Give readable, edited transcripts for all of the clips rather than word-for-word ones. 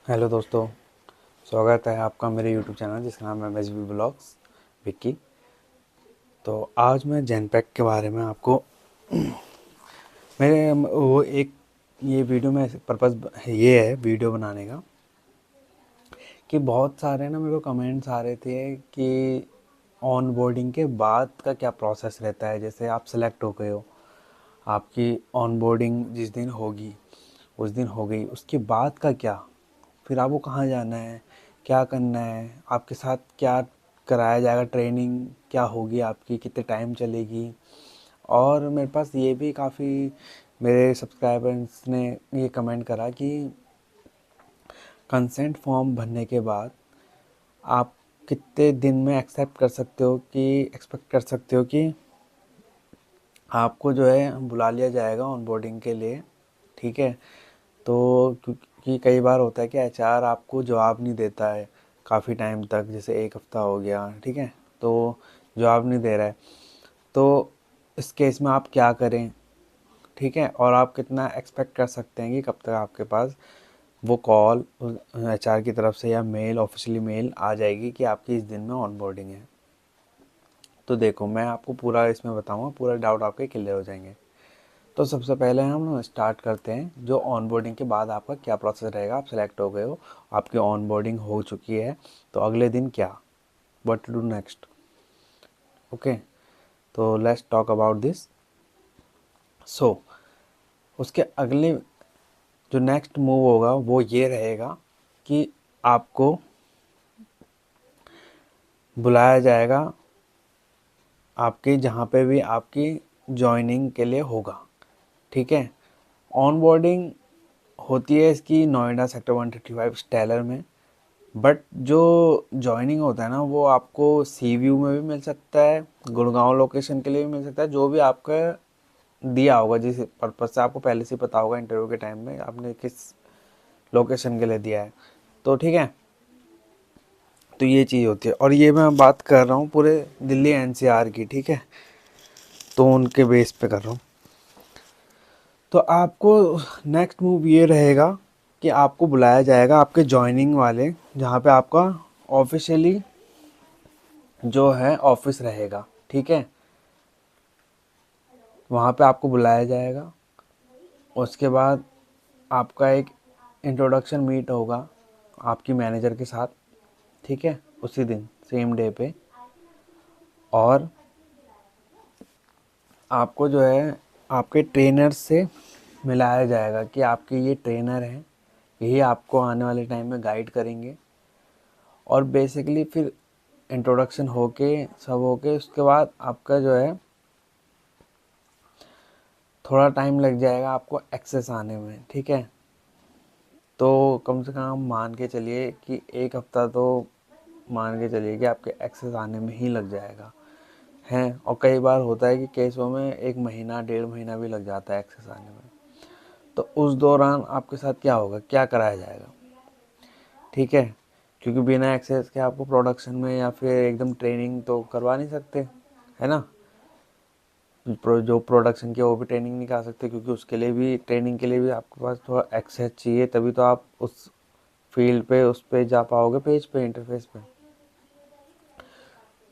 Hello दोस्तों, स्वागत है आपका मेरे यूट्यूब चैनल जिसका नाम है एम ब्लॉग्स विक्की। तो आज मैं जैनपैक के बारे में आपको मेरे वो एक ये वीडियो में पर्पज़ ये है वीडियो बनाने का कि बहुत सारे ना मेरे को कमेंट्स आ रहे थे कि ऑन बोर्डिंग के बाद का क्या प्रोसेस रहता है। जैसे आप सेलेक्ट हो गए हो, आपकी ऑन बोर्डिंग जिस दिन होगी उस दिन हो गई, उसके बाद का क्या, फिर आपको कहाँ जाना है, क्या करना है, आपके साथ क्या कराया जाएगा, ट्रेनिंग क्या होगी आपकी, कितने टाइम चलेगी। और मेरे पास ये भी काफ़ी मेरे सब्सक्राइबर्स ने ये कमेंट करा कि कंसेंट फॉर्म भरने के बाद आप कितने दिन में एक्सेप्ट कर सकते हो कि एक्सपेक्ट कर सकते हो कि आपको जो है बुला लिया जाएगा ऑन बोर्डिंग के लिए। ठीक है, तो क्योंकि कई बार होता है कि एचआर आपको जवाब नहीं देता है काफ़ी टाइम तक, जैसे एक हफ़्ता हो गया, ठीक है, तो जवाब नहीं दे रहा है। तो इस केस में आप क्या करें, ठीक है, और आप कितना एक्सपेक्ट कर सकते हैं कि कब तक आपके पास वो कॉल एचआर की तरफ से या मेल, ऑफिशियली मेल आ जाएगी कि आपकी इस दिन में ऑनबोर्डिंग है। तो देखो, मैं आपको पूरा इसमें बताऊंगा, पूरा डाउट आपके क्लियर हो जाएंगे। तो सबसे पहले हम स्टार्ट करते हैं जो ऑनबोर्डिंग के बाद आपका क्या प्रोसेस रहेगा। आप सेलेक्ट हो गए हो, आपकी ऑनबोर्डिंग हो चुकी है, तो अगले दिन क्या, what to do next. Okay, तो let's talk about this. So उसके अगले जो नेक्स्ट मूव होगा वो ये रहेगा कि आपको बुलाया जाएगा आपके जहाँ पे भी आपकी जॉइनिंग के लिए होगा। ठीक है, ऑनबोर्डिंग होती है इसकी नोएडा सेक्टर 135 स्टेलर में। बट जो जॉइनिंग होता है ना वो आपको सी व्यू में भी मिल सकता है, गुड़गांव लोकेशन के लिए भी मिल सकता है, जो भी आपका दिया होगा, जिस पर्पज़ से आपको पहले से पता होगा इंटरव्यू के टाइम में आपने किस लोकेशन के लिए दिया है। तो ठीक है, तो ये चीज़ होती है। और ये मैं बात कर रहा हूँ पूरे दिल्ली एनसीआर की, ठीक है, तो उनके बेस पे कर रहा हूँ। तो आपको नेक्स्ट मूव ये रहेगा कि आपको बुलाया जाएगा आपके जॉइनिंग वाले, जहाँ पे आपका ऑफिशियली जो है ऑफिस रहेगा। ठीक है, वहाँ पे आपको बुलाया जाएगा। उसके बाद आपका एक इंट्रोडक्शन मीट होगा आपकी मैनेजर के साथ, ठीक है, उसी दिन सेम डे पे। और आपको जो है आपके ट्रेनर से मिलाया जाएगा कि आपके ये ट्रेनर हैं, यही आपको आने वाले टाइम में गाइड करेंगे। और बेसिकली फिर इंट्रोडक्शन होके सब होके उसके बाद आपका जो है थोड़ा टाइम लग जाएगा आपको एक्सेस आने में। ठीक है, तो कम से कम मान के चलिए कि एक हफ्ता तो मान के चलिए कि आपके एक्सेस आने में ही लग जाएगा हैं। और कई बार होता है कि केसों में एक महीना, 1.5 महीना भी लग जाता है एक्सेस आने में। तो उस दौरान आपके साथ क्या होगा, क्या कराया जाएगा। ठीक है, क्योंकि बिना एक्सेस के आपको प्रोडक्शन में या फिर एकदम ट्रेनिंग तो करवा नहीं सकते, है ना। जो प्रोडक्शन की वो भी ट्रेनिंग नहीं करा सकते, क्योंकि उसके लिए भी, ट्रेनिंग के लिए भी आपके पास थोड़ा एक्सेस चाहिए, तभी तो आप उस फील्ड पे, उस पे जा पाओगे, पेज पे, इंटरफेस पे।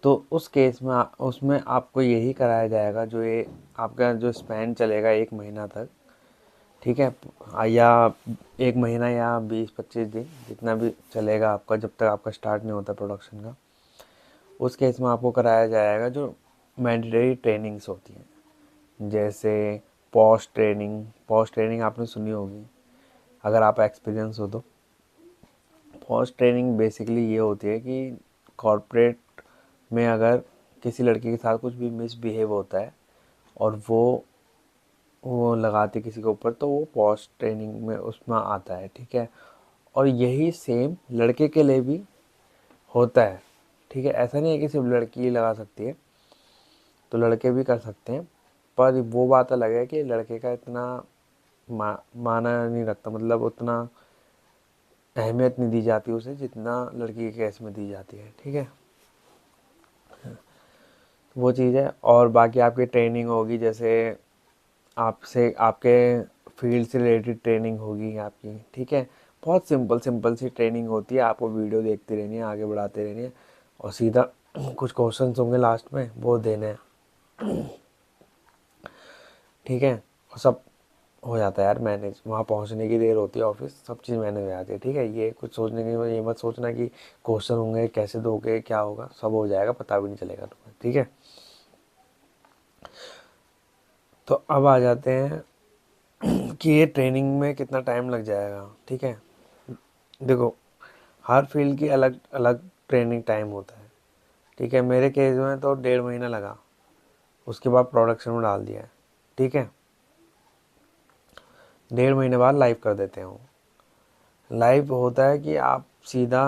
तो उस केस में उसमें आपको यही कराया जाएगा, जो ये आपका जो स्पैन चलेगा 1 महीना तक, ठीक है, या 1 महीना या 20-25 दिन, जितना भी चलेगा आपका, जब तक आपका स्टार्ट नहीं होता प्रोडक्शन का। उस केस में आपको कराया जाएगा जो मैंडेटरी ट्रेनिंग्स होती हैं, जैसे पोस्ट ट्रेनिंग आपने सुनी होगी अगर आप एक्सपीरियंस हो तो। पोस्ट ट्रेनिंग बेसिकली ये होती है कि कॉरपोरेट में अगर किसी लड़की के साथ कुछ भी मिसबिहेव होता है और वो लगाती किसी के ऊपर, तो वो पोस्ट ट्रेनिंग में उसमें आता है। ठीक है, और यही सेम लड़के के लिए भी होता है। ठीक है, ऐसा नहीं है कि सिर्फ लड़की ही लगा सकती है, तो लड़के भी कर सकते हैं। पर वो बात अलग है कि लड़के का इतना माना नहीं रखता, मतलब उतना अहमियत नहीं दी जाती उसे जितना लड़की के केस में दी जाती है। ठीक है, वो चीज़ है। और बाकी आपकी ट्रेनिंग होगी, जैसे आपसे आपके फील्ड से रिलेटेड ट्रेनिंग होगी आपकी। ठीक है, बहुत सिंपल सिंपल सी ट्रेनिंग होती है, आपको वीडियो देखती रहनी है, आगे बढ़ाते रहनी है और सीधा कुछ क्वेश्चंस होंगे लास्ट में वो देने हैं, ठीक है। और सब हो जाता है यार मैनेज, वहाँ पहुँचने की देर होती है ऑफिस, सब चीज़ मैनेज हो जाती है, ठीक है। ये कुछ सोचने की ये मत सोचना कि क्वेश्चन होंगे कैसे दोगे क्या होगा, सब हो जाएगा, पता भी नहीं चलेगा तुम्हें, ठीक है। तो अब आ जाते हैं कि ये ट्रेनिंग में कितना टाइम लग जाएगा, ठीक है। देखो हर फील्ड की अलग अलग ट्रेनिंग टाइम होता है, ठीक है। मेरे केस में तो 1.5 महीना लगा, उसके बाद प्रोडक्शन में डाल दिया है, ठीक है। 1.5 महीने बाद लाइव कर देते हैं वो। लाइव होता है कि आप सीधा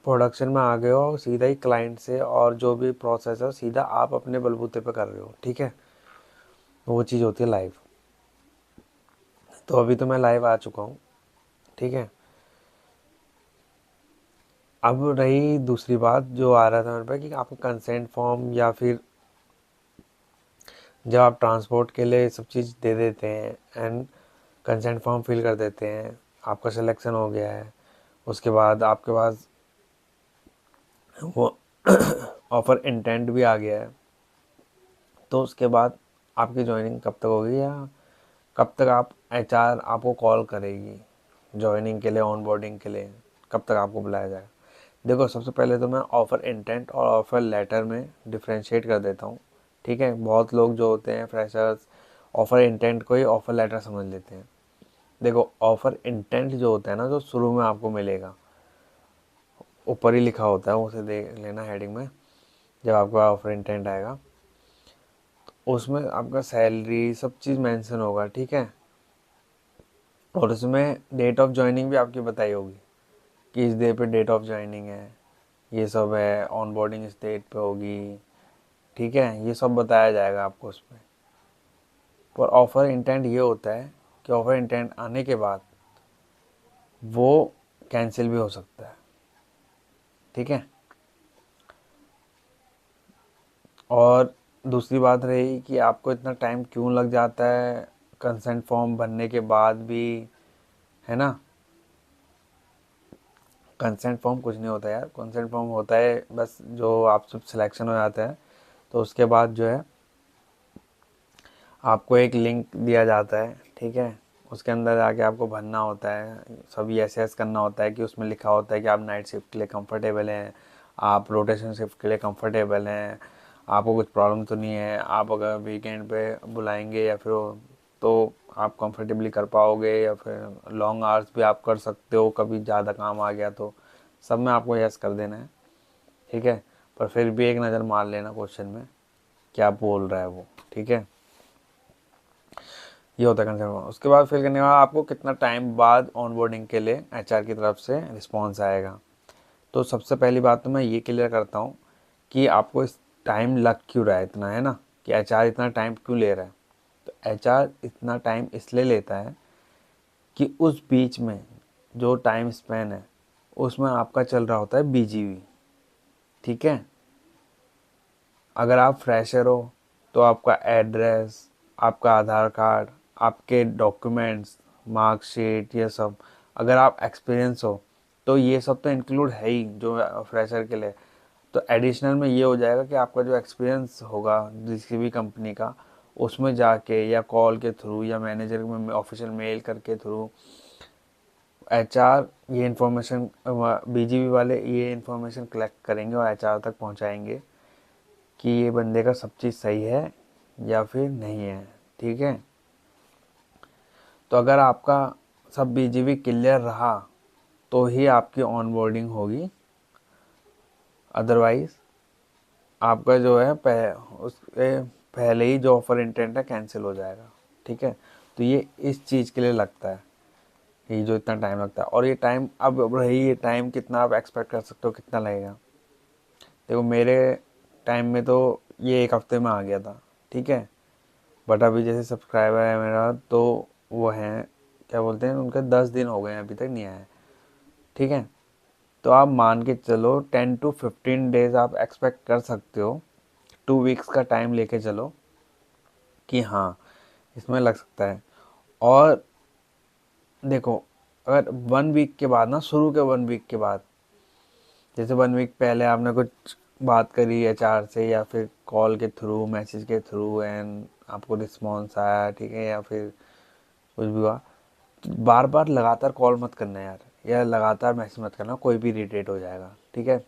प्रोडक्शन में आ गए हो, सीधा ही क्लाइंट से और जो भी प्रोसेस है सीधा आप अपने बलबूते पे कर रहे हो, ठीक है। वो चीज़ होती है लाइव। तो अभी तो मैं लाइव आ चुका हूँ, ठीक है। अब रही दूसरी बात जो आ रहा था मेरे पे कि आपको कंसेंट फॉर्म या फिर जब आप ट्रांसपोर्ट के लिए सब चीज़ दे देते हैं एंड कंसेंट फॉर्म फिल कर देते हैं, आपका सिलेक्शन हो गया है, उसके बाद आपके पास वो ऑफ़र इंटेंट भी आ गया है, तो उसके बाद आपकी ज्वाइनिंग कब तक होगी या कब तक आप एचआर आपको कॉल करेगी ज्वाइनिंग के लिए, ऑनबोर्डिंग के लिए, कब तक आपको बुलाया जाएगा। देखो सबसे पहले तो मैं ऑफ़र इंटेंट और ऑफ़र लेटर में डिफ्रेंशिएट कर देता हूँ, ठीक है। बहुत लोग जो होते हैं फ्रेशर्स ऑफ़र इंटेंट को ही ऑफ़र लेटर समझ लेते हैं। देखो ऑफ़र इंटेंट जो होता है ना, जो शुरू में आपको मिलेगा, ऊपर ही लिखा होता है, उसे देख लेना हेडिंग में जब आपका ऑफ़र इंटेंट आएगा, उसमें आपका सैलरी सब चीज़ मेंशन होगा, ठीक है। और उसमें डेट ऑफ ज्वाइनिंग भी आपकी बताई होगी कि इस डे पे डेट ऑफ ज्वाइनिंग है, ये सब है, ऑनबोर्डिंग इस डेट पे होगी, ठीक है। ये सब बताया जाएगा आपको उसमें। पर ऑफ़र इंटेंट ये होता है कि ऑफ़र इंटेंट आने के बाद वो कैंसिल भी हो सकता है, ठीक है। और दूसरी बात रही कि आपको इतना टाइम क्यों लग जाता है कंसेंट फॉर्म भरने के बाद भी, है ना। कंसेंट फॉर्म कुछ नहीं होता यार, कंसेंट फॉर्म होता है बस जो आप सब सिलेक्शन हो जाता है तो उसके बाद जो है आपको एक लिंक दिया जाता है, ठीक है। उसके अंदर जाके आपको भरना होता है, सब यस यस करना होता है कि उसमें लिखा होता है कि आप नाइट शिफ्ट के लिए कंफर्टेबल हैं, आप रोटेशन शिफ्ट के लिए कंफर्टेबल हैं, आपको कुछ प्रॉब्लम तो नहीं है, आप अगर वीकेंड पे बुलाएंगे या फिर तो आप कंफर्टेबली कर पाओगे, या फिर लॉन्ग आवर्स भी आप कर सकते हो कभी ज़्यादा काम आ गया तो, सब में आपको यस कर देना है, ठीक है। पर फिर भी एक नज़र मार लेना क्वेश्चन में क्या बोल रहा है वो, ठीक है। ये होता है कंसर्न। उसके बाद फिल करने के बाद आपको कितना टाइम बाद ऑनबोर्डिंग के लिए एचआर की तरफ से रिस्पॉन्स आएगा। तो सबसे पहली बात तो मैं ये क्लियर करता हूँ कि आपको इस टाइम लग क्यों रहा है इतना, है ना, कि एचआर इतना टाइम क्यों ले रहा है। तो एचआर इतना टाइम इसलिए लेता है कि उस बीच में जो टाइम स्पेन है उसमें आपका चल रहा होता है बीजीवी, ठीक है। अगर आप फ्रेशर हो तो आपका एड्रेस, आपका आधार कार्ड, आपके डॉक्यूमेंट्स, मार्कशीट, ये सब। अगर आप एक्सपीरियंस हो तो ये सब तो इंक्लूड है ही जो फ्रेशर के लिए। तो एडिशनल में ये हो जाएगा कि आपका जो एक्सपीरियंस होगा किसी भी कंपनी का, उसमें जाके या कॉल के थ्रू या मैनेजर में ऑफिशियल मेल करके थ्रू एचआर ये इन्फॉर्मेशन, बीजीवी वाले ये इन्फॉर्मेशन कलेक्ट करेंगे और एचआर तक पहुंचाएंगे कि ये बंदे का सब चीज़ सही है या फिर नहीं है, ठीक है। तो अगर आपका सब बीजीवी क्लियर रहा तो ही आपकी ऑनबोर्डिंग होगी, अदरवाइज आपका जो है उसके पहले ही जो ऑफर इंटेंट है कैंसिल हो जाएगा, ठीक है। तो ये इस चीज़ के लिए लगता है, ये जो इतना टाइम लगता है। और ये टाइम अब रही, ये टाइम कितना आप एक्सपेक्ट कर सकते हो कितना लगेगा। देखो मेरे टाइम में तो ये 1 हफ्ते में आ गया था, ठीक है। बट अभी जैसे सब्सक्राइबर है मेरा तो वो हैं क्या बोलते हैं, उनके 10 दिन हो गए हैं अभी तक नहीं आया, ठीक है। तो आप मान के चलो 10 to 15 डेज आप एक्सपेक्ट कर सकते हो, 2 वीक्स का टाइम लेके चलो कि हाँ इसमें लग सकता है। और देखो अगर 1 वीक के बाद ना, शुरू के 1 वीक के बाद, जैसे 1 वीक पहले आपने कुछ बात करी एचआर से या फिर कॉल के थ्रू, मैसेज के थ्रू, एंड आपको रिस्पॉन्स आया, ठीक है, या फिर कुछ भी हुआ, तो बार बार लगातार कॉल मत करना यार, या लगातार मैसेज मत करना, कोई भी इरिटेट हो जाएगा, ठीक है।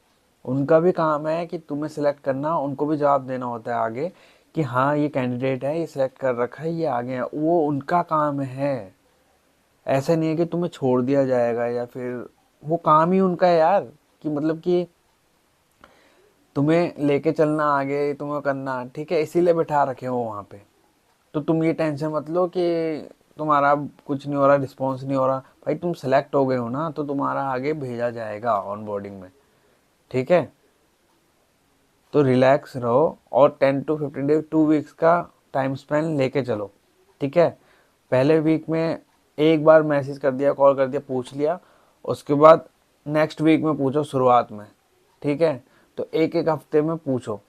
उनका भी काम है कि तुम्हें सिलेक्ट करना, उनको भी जवाब देना होता है आगे कि हाँ ये कैंडिडेट है, ये सिलेक्ट कर रखा है, ये आगे है, वो उनका काम है। ऐसा नहीं है कि तुम्हें छोड़ दिया जाएगा, या फिर वो काम ही उनका है यार, कि मतलब कि तुम्हें लेके चलना आगे, तुम्हें करना, ठीक है, इसीलिए बैठा रखे हो वहाँ पे। तो तुम ये टेंशन मत लो कि तुम्हारा कुछ नहीं हो रहा, रिस्पॉन्स नहीं हो रहा। भाई तुम सेलेक्ट हो गए हो ना, तो तुम्हारा आगे भेजा जाएगा ऑन बोर्डिंग में, ठीक है। तो रिलैक्स रहो और 10 to 15 डेज, 2 वीक्स का टाइम स्पेन लेके चलो, ठीक है। पहले वीक में एक बार मैसेज कर दिया, कॉल कर दिया, पूछ लिया, उसके बाद नेक्स्ट वीक में पूछो शुरुआत में, ठीक है। तो एक एक हफ्ते में पूछो,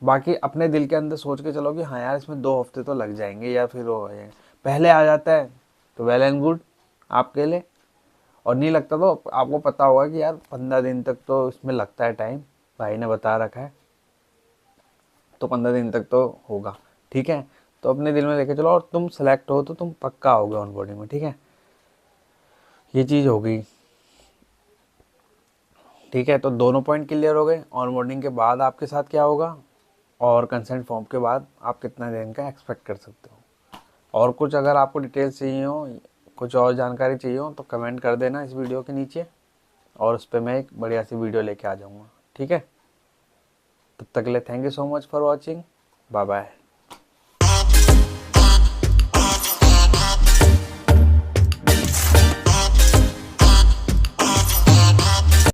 बाकी अपने दिल के अंदर सोच के चलो कि हाँ यार इसमें 2 हफ्ते तो लग जाएंगे या फिर वो है, पहले आ जाता है तो वेल एंड गुड आपके लिए, और नहीं लगता तो आपको पता होगा कि यार 15 दिन तक तो इसमें लगता है टाइम, भाई ने बता रखा है, तो 15 दिन तक तो होगा, ठीक है। तो अपने दिल में लेके चलो, और तुम सेलेक्ट हो तो तुम पक्का आओगे ऑन बोर्डिंग में, ठीक है। ये चीज़ हो गई, ठीक है। तो दोनों पॉइंट क्लियर हो गए, ऑन बोर्डिंग के बाद आपके साथ क्या होगा, और कंसेंट फॉर्म के बाद आप कितना दिन का एक्सपेक्ट कर सकते हो। और कुछ अगर आपको डिटेल्स चाहिए हो, कुछ और जानकारी चाहिए हो, तो कमेंट कर देना इस वीडियो के नीचे, और उस पर मैं एक बढ़िया सी वीडियो लेके आ जाऊँगा, ठीक है। तब तक के लिए thank you so much for watching, bye bye.